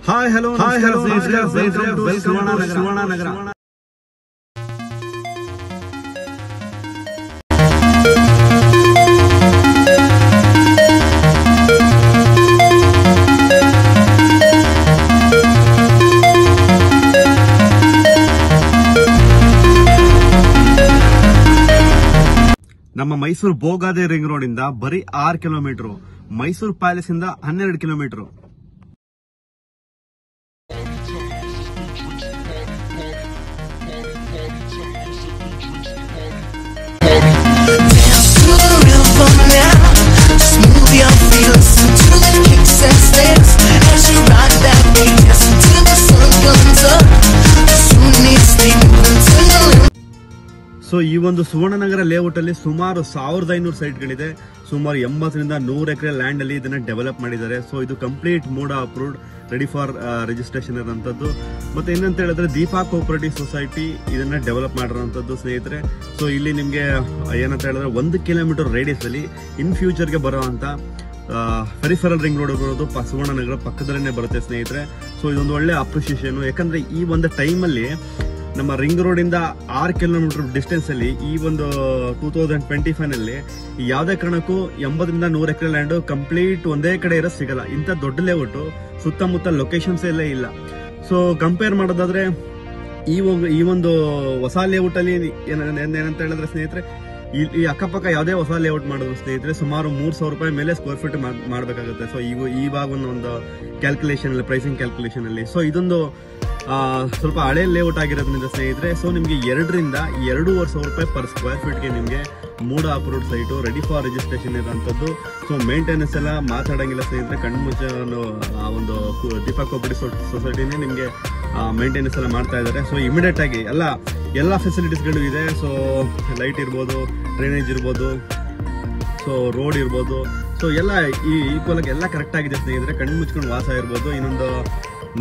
Hi hello Suvarnanagar. ನಮ್ಮ Mysuru ಬೋಗಾದೆ ring road ಇಂದ ಬರೀ 6 ಕಿಲೋಮೀಟರ್, ಮೈಸೂರು ಪ್ಯಾಲೇಸ್ ಇಂದ 12 ಕಿಲೋಮೀಟರ್. ಸೊ ಈ ಒಂದು ಸುವರ್ಣನಗರ ಲೇಔಟ್ ಅಲ್ಲಿ ಸುಮಾರು 1500 ಸೈಟ್ಗಳಿದೆ. ಸುಮಾರು 80ರಿಂದ 100 ಎಕರೆ ಲ್ಯಾಂಡ್ ಅಲ್ಲಿ ಇದನ್ನ ಡೆವಲಪ್ ಮಾಡಿದ್ದಾರೆ. ಸೊ ಇದು complete MUDA approved, ready for registration ಇರುವಂತದ್ದು. ಮತ್ತೆ ಏನಂತ ಹೇಳಿದ್ರೆ ದೀಪಾ ಕೋಆಪರೇಟಿವ್ ಸೊಸೈಟಿ ಇದನ್ನ ಡೆವಲಪ್ ಮಾಡಿರುವಂತದ್ದು ಸ್ನೇಹಿತರೆ. ಸೊ ಇಲ್ಲಿ ನಿಮ್ಗೆ ಏನಂತ ಹೇಳಿದ್ರೆ 1 ಕಿಲೋಮೀಟರ್ ರೇಡಿಯಸ್ ಅಲ್ಲಿ ಇನ್ ಫ್ಯೂಚರ್ ಗೆ ಬರುವಂತ ಪೆರಿಫೆರಲ್ ರಿಂಗ್ ರೋಡ್ ಬರೋದು ಸುವರ್ಣನಗರ ಪಕ್ಕದಲ್ಲೇ ಬರುತ್ತೆ ಸ್ನೇಹಿತರೆ. ಸೊ ಇದೊಂದು ಒಳ್ಳೆ ಅಪ್ರಿಸಿಯೇಷನ್. ಯಾಕಂದ್ರೆ ಈ ಒಂದು ಟೈಮ್ ಅಲ್ಲಿ ನಮ್ಮ ರಿಂಗ್ ರೋಡ್ ಇಂದ 6 ಕಿಲೋಮೀಟರ್ ಡಿಸ್ಟೆನ್ಸ್ ಅಲ್ಲಿ ಈ ಒಂದು 2025 ನಲ್ಲಿ ಯಾವುದೇ ಕಾರಣಕ್ಕೂ 80ರಿಂದ 100 ಎಕರೆ ಲ್ಯಾಂಡ್ ಕಂಪ್ಲೀಟ್ ಒಂದೇ ಕಡೆ ಇರೋ ಸಿಗಲ್ಲ. ಇಂಥ ದೊಡ್ಡ ಲೇಔಟ್ ಸುತ್ತಮುತ್ತ ಲೊಕೇಶನ್ಸ್ ಎಲ್ಲ ಇಲ್ಲ. ಸೊ ಕಂಪೇರ್ ಮಾಡೋದಾದ್ರೆ ಈ ಒಂದು ಹೊಸ ಲೇಔಟ್ ಅಲ್ಲಿ ಏನಂತ ಹೇಳಿದ್ರೆ ಸ್ನೇಹಿತರೆ, ಈ ಅಕ್ಕಪಕ್ಕ ಯಾವುದೇ ಹೊಸ ಲೇಔಟ್ ಮಾಡಿದ್ರು ಸ್ನೇಹಿತರೆ ಸುಮಾರು 3,000 ರೂಪಾಯಿ ಮೇಲೆ ಸ್ಕ್ವೇರ್ ಫೀಟ್ ಮಾಡಬೇಕಾಗುತ್ತೆ. ಸೊ ಇವಾಗ ಒಂದು ಕ್ಯಾಲ್ಕುಲೇಷನ್ ಅಲ್ಲಿ, ಪ್ರೈಸಿಂಗ್ ಕ್ಯಾಲ್ಕುಲೇಷನ್ ಅಲ್ಲಿ. ಸೊ ಇದೊಂದು ಸ್ವಲ್ಪ ಹಳೆ ಲೇಔಟ್ ಆಗಿರೋದ್ರಿಂದ ಸ್ನೇಹಿತರೆ, ಸೊ ನಿಮ್ಗೆ 2ರಿಂದ 2,500 ರೂಪಾಯಿ ಪರ್ ಸ್ಕ್ವೇರ್ ಫೀಟ್ ಗೆ ನಿಮ್ಗೆ MUDA approved site, ready for registration ಇರುವಂತದ್ದು. ಸೊ ಮೇಂಟೆನೆನ್ಸ್ ಎಲ್ಲ ಮಾತಾಡಂಗಿಲ್ಲ ಸ್ನೇಹಿತರೆ. ಕಣ್ಮುಚ್ಚ ಒಂದು ದೀಪಾ ಕೋಆಪರೇಟಿವ್ ಸೊಸೈಟಿನೇ ನಿಮ್ಗೆ ಮೇಂಟೆನೆನ್ಸ್ ಎಲ್ಲ ಮಾಡ್ತಾ ಇದ್ದಾರೆ. ಸೊ ಇಮಿಡಿಯೇಟ್ ಆಗಿ ಎಲ್ಲ ಫೆಸಿಲಿಟೀಸ್ಗಳು ಇದೆ. ಸೊ ಲೈಟ್ ಇರ್ಬೋದು, ಡ್ರೈನೇಜ್ ಇರ್ಬೋದು, ಸೊ ರೋಡ್ ಇರ್ಬೋದು, ಸೊ ಎಲ್ಲ ಈಕ್ವಲ್ ಆಗಿ ಎಲ್ಲ ಕರೆಕ್ಟ್ ಆಗಿದೆ ಸ್ನೇಹಿತರೆ. ಕಣ್ಣು ಮುಚ್ಕೊಂಡು ವಾಸ ಇರ್ಬೋದು. ಇನ್ನೊಂದು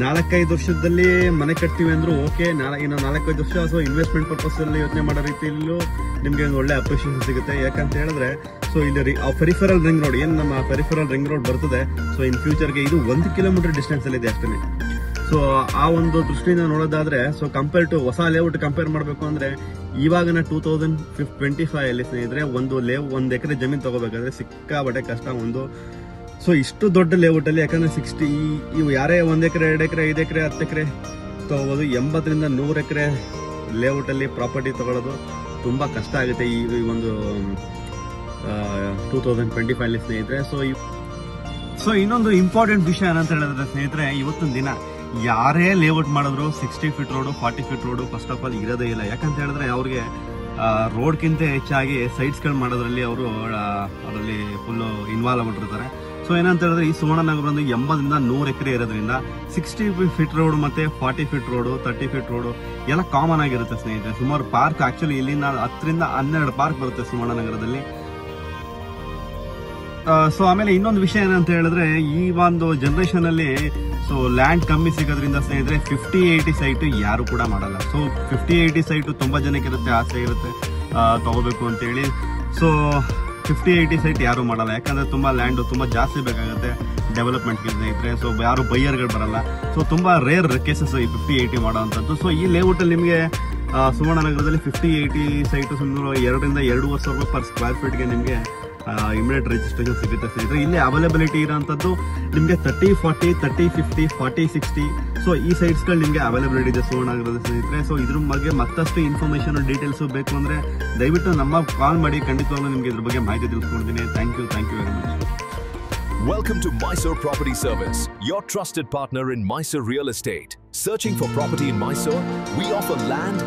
4-5 ವರ್ಷದಲ್ಲಿ ಮನೆ ಕಟ್ತೀವಿ ಅಂದ್ರೂ ಓಕೆ, ಇನ್ನು 4-5 ವರ್ಷ ಸೊ ಇನ್ವೆಸ್ಟ್ಮೆಂಟ್ ಪರ್ಪಸ್ ಅಲ್ಲಿ ಯೋಚನೆ ಮಾಡೋ ರೀತಿಯಲ್ಲೂ ನಿಮ್ಗೆ ಒಂದು ಒಳ್ಳೆ ಅಪ್ರಿಷಿಯೇಷನ್ ಸಿಗುತ್ತೆ. ಯಾಕಂತ ಹೇಳಿದ್ರೆ ಸೊ ಇಲ್ಲಿ ಪೆರಿಫೆರಲ್ ರಿಂಗ್ ರೋಡ್ ಏನ್ ನಮ್ಮ ಪೆರಿಫೆರಲ್ ರಿಂಗ್ ರೋಡ್ ಬರ್ತದೆ, ಸೊ ಇನ್ ಫ್ಯೂಚರ್ಗೆ ಇದು 1 ಕಿಲೋಮೀಟರ್ ಡಿಸ್ಟೆನ್ಸ್ ಅಲ್ಲಿ ಇದೆ ಅಷ್ಟೇ. ಸೊ ಆ ಒಂದು ದೃಷ್ಟಿಯಿಂದ ನೋಡೋದಾದ್ರೆ, ಸೊ ಕಂಪೇರ್ ಟು ಹೊಸ ಲೇಔಟ್ ಕಂಪೇರ್ ಮಾಡಬೇಕು ಅಂದ್ರೆ ಇವಾಗಿನ 2025 ಅಲ್ಲಿ ಸ್ನೇಹಿತರೆ ಒಂದು ಎಕರೆ ಜಮೀನು ತಗೋಬೇಕಾದ್ರೆ ಸಿಕ್ಕಾಬಟ್ಟೆ ಕಷ್ಟ. ಸೊ ಇಷ್ಟು ದೊಡ್ಡ ಲೇಔಟ್ ಅಲ್ಲಿ, ಯಾಕಂದ್ರೆ 60 ಇವು ಯಾರೇ 1 ಎಕರೆ 2 ಎಕರೆ 5 ಎಕರೆ 10 ಎಕರೆ ತಗೋಬಹುದು. 80ರಿಂದ 100 ಎಕರೆ ಲೇಔಟ್ ಅಲ್ಲಿ ಪ್ರಾಪರ್ಟಿ ತಗೊಳ್ಳೋದು ತುಂಬಾ ಕಷ್ಟ ಆಗುತ್ತೆ ಈ ಒಂದು 2025 ಅಲ್ಲಿ ಸ್ನೇಹಿತರೆ. ಸೊ ಇನ್ನೊಂದು ಇಂಪಾರ್ಟೆಂಟ್ ವಿಷಯ ಏನಂತ ಹೇಳಿದ್ರೆ ಸ್ನೇಹಿತರೆ, ಇವತ್ತಿನ ದಿನ ಯಾರೇ ಲೇಔಟ್ ಮಾಡಿದ್ರು 60 feet road 40 feet road first of all ಇರೋದೇ ಇಲ್ಲ. ಯಾಕಂತ ಹೇಳಿದ್ರೆ ಅವ್ರಿಗೆ ರೋಡ್ಗಿಂತ ಹೆಚ್ಚಾಗಿ ಸೈಟ್ಸ್ಗಳು ಮಾಡೋದ್ರಲ್ಲಿ ಅವರು ಅದರಲ್ಲಿ ಫುಲ್ ಇನ್ವಾಲ್ವ್ ಆಗಿಬಿಟ್ಟಿರ್ತಾರೆ. ಸೊ ಏನಂತ ಹೇಳಿದ್ರೆ ಈ ಸುವರ್ಣನಗರ ಒಂದು 80ರಿಂದ 100 ಎಕರೆ ಇರೋದ್ರಿಂದ 60 ಫೀಟ್ ರೋಡ್ ಮತ್ತೆ 40 ಫೀಟ್ ರೋಡು 30 ಫೀಟ್ ರೋಡು ಎಲ್ಲ ಕಾಮನ್ ಆಗಿರುತ್ತೆ ಸ್ನೇಹಿತರೆ. ಸುಮಾರು ಪಾರ್ಕ್ ಆಕ್ಚುಲಿ ಇಲ್ಲಿಂದ 10ರಿಂದ 12 ಪಾರ್ಕ್ ಬರುತ್ತೆ ಸುವರ್ಣನಗರದಲ್ಲಿ. ಸೊ ಆಮೇಲೆ ಇನ್ನೊಂದು ವಿಷಯ ಏನಂತ ಹೇಳಿದ್ರೆ, ಈ ಒಂದು ಜನರೇಷನ್ ಅಲ್ಲಿ ಸೊ ಲ್ಯಾಂಡ್ ಕಮ್ಮಿ ಸಿಗೋದ್ರಿಂದ ಸ್ನೇಹಿತರೆ 50-80 ಸೈಟ್ ಯಾರು ಕೂಡ ಮಾಡಲ್ಲ. ಸೊ 50-80 ಸೈಟ್ ತುಂಬಾ ಜನಕ್ಕೆ ಇರುತ್ತೆ, ಆಸೆ ಇರುತ್ತೆ ತಗೋಬೇಕು ಅಂತ ಹೇಳಿ. ಸೊ 50-80 ಸೈಟ್ ಯಾರು ಮಾಡಲ್ಲ, ಯಾಕಂದ್ರೆ ತುಂಬಾ ಲ್ಯಾಂಡ್ ತುಂಬಾ ಜಾಸ್ತಿ ಬೇಕಾಗುತ್ತೆ ಡೆವಲಪ್ಮೆಂಟ್ಗೆ ಸ್ನೇಹಿತರೆ. ಸೊ ಯಾರು ಬೈಯರ್ಗಳು ಬರಲ್ಲ. ಸೊ ತುಂಬಾ ರೇರ್ ಕೇಸಸ್ ಈ 50-80 ಮಾಡೋವಂಥದ್ದು. ಸೊ ಈ ಲೇಔಟ್ ಅಲ್ಲಿ ನಿಮಗೆ ಸುವರ್ಣನಗರದಲ್ಲಿ 50-80 ಸೈಟ್ ಸುಮಾರು 2ರಿಂದ 2,500 ರೂಪಾಯಿ ಪರ್ ಸ್ಕ್ವೇರ್ ಫೀಟ್ ಗೆ ನಿಮಗೆ ಇಮಿಡಿಯೇಟ್ ರಿಜಿಸ್ಟ್ರೇಷನ್ ಸಿಗುತ್ತೆ ಸ್ನೇಹಿತರೆ. ಇಲ್ಲಿ ಅವೈಲಬಿಲಿಟಿ ಇರೋಂಥದ್ದು ನಿಮಗೆ 30-40, 30-50, 40-60. ಸೊ ಈ ಸೈಟ್ಸ್ ಗಳು ನಿಮಗೆ ಅವೈಲಬಿಲಿಟಿ ಇದೆ ಸುವರ್ಣನಗರದ ಸ್ನೇಹಿತರೆ. ಸೊ ಇದ್ರ ಬಗ್ಗೆ ಮತ್ತಷ್ಟು ಇನ್ಫಾರ್ಮೇಶನ್ ಡೀಟೇಲ್ಸ್ ಬೇಕು ಅಂದ್ರೆ ದಯವಿಟ್ಟು ನಮ್ಮ ಕಾಲ್ ಮಾಡಿ, ಖಂಡಿತವಾಗ್ಲೂ ನಿಮಗೆ ಇದ್ರ ಬಗ್ಗೆ ಮಾಹಿತಿ ತಿಳಿಸ್ಕೊಡ್ತೀನಿ. Thank you very much. Welcome to Mysore Property Service, your trusted partner in Mysore real estate. Searching for property in Mysore? We offer land,